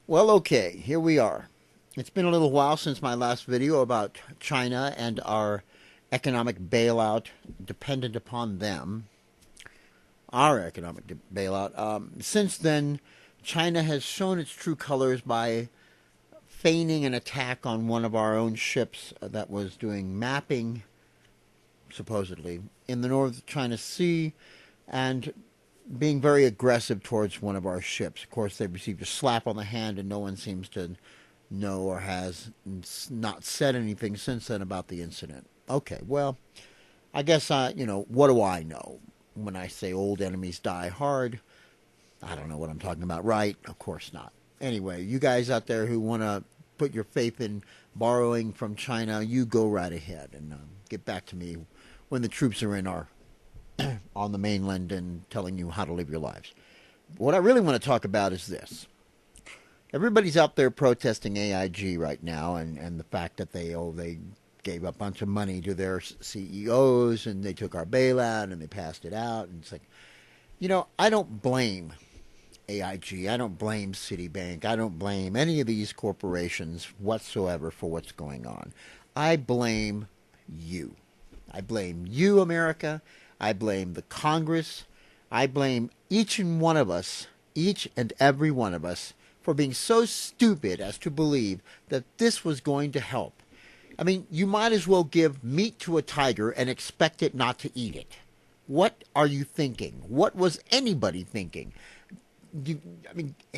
Well, okay, here we are. It's been a little while since my last video about China and our economic bailout dependent upon them, our economic bailout. Since then, China has shown its true colors by feigning an attack on one of our own ships that was doing mapping, supposedly, in the North China Sea and being very aggressive towards one of our ships. Of course, they received a slap on the hand, and no one seems to know or has not said anything since then about the incident. Okay, well, I guess, what do I know? When I say old enemies die hard, I don't know what I'm talking about, right? Of course not. Anyway, you guys out there who want to put your faith in borrowing from China, you go right ahead and get back to me when the troops are in our on the mainland and telling you how to live your lives. What I really want to talk about is this. Everybody's out there protesting AIG right now and the fact that they gave a bunch of money to their CEOs and they took our bailout and they passed it out. And it's like, I don't blame AIG. I don't blame Citibank. I don't blame any of these corporations whatsoever for what's going on. I blame you. I blame you, America. I blame the Congress. I blame each and every one of us for being so stupid as to believe that this was going to help. I mean, you might as well give meat to a tiger and expect it not to eat it. What are you thinking? What was anybody thinking?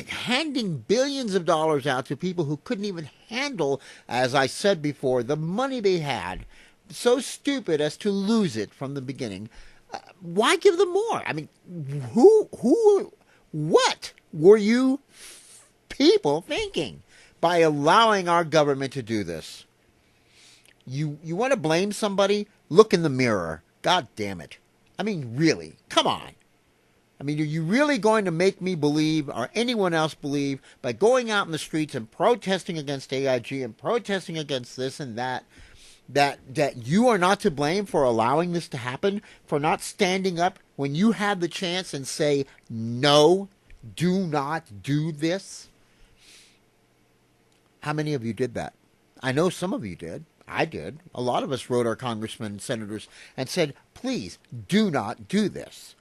Handing billions of dollars out to people who couldn't even handle, as I said before, the money they had, so stupid as to lose it from the beginning. Why give them more? I mean, what were you people thinking by allowing our government to do this? You want to blame somebody? Look in the mirror. God damn it. I mean, really, come on. I mean, are you really going to make me believe, or anyone else believe, by going out in the streets and protesting against AIG and protesting against this and that you are not to blame for allowing this to happen, for not standing up when you had the chance and say, no, do not do this? How many of you did that? I know some of you did. I did. A lot of us wrote our congressmen and senators and said, please do not do this.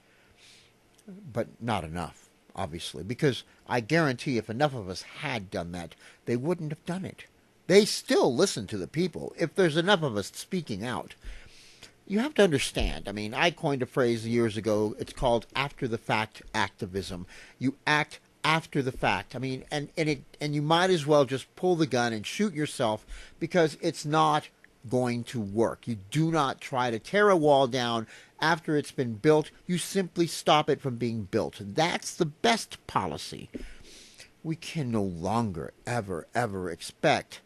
But not enough, obviously, because I guarantee if enough of us had done that, they wouldn't have done it. They still listen to the people if there's enough of us speaking out. You have to understand. I mean, I coined a phrase years ago. It's called after-the-fact activism. You act after the fact. I mean, and you might as well just pull the gun and shoot yourself because it's not going to work. You do not try to tear a wall down after it's been built. You simply stop it from being built. That's the best policy. We can no longer, ever expect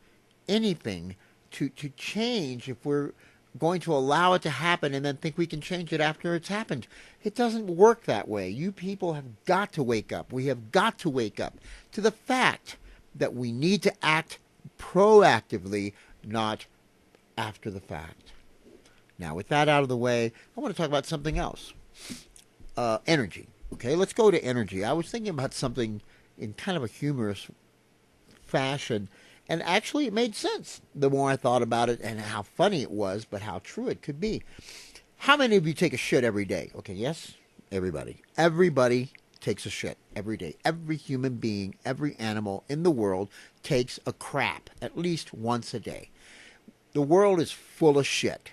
anything to change if we're going to allow it to happen and then think we can change it after it's happened. It doesn't work that way. You people have got to wake up. We have got to wake up to the fact that we need to act proactively, not after the fact. Now, with that out of the way, I want to talk about something else. Energy. Okay, let's go to energy. I was thinking about something in kind of a humorous fashion, and actually it made sense the more I thought about it and how funny it was, but how true it could be. How many of you take a shit every day? Okay, yes? Everybody. Everybody takes a shit every day. Every human being, every animal in the world takes a crap at least once a day. The world is full of shit.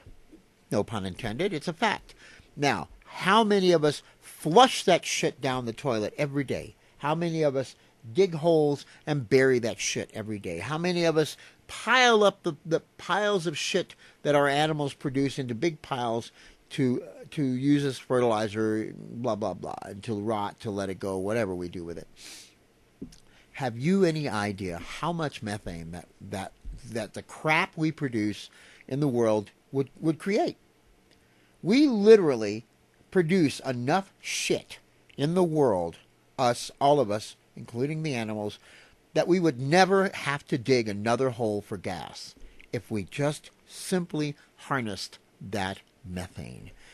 No pun intended, it's a fact. Now, how many of us flush that shit down the toilet every day? How many of us dig holes and bury that shit every day? How many of us pile up the piles of shit that our animals produce into big piles to use as fertilizer, blah, blah, blah, until rot, to let it go, whatever we do with it? Have you any idea how much methane that the crap we produce in the world would create? We literally produce enough shit in the world, us, all of us, including the animals, that we would never have to dig another hole for gas if we just simply harnessed that methane.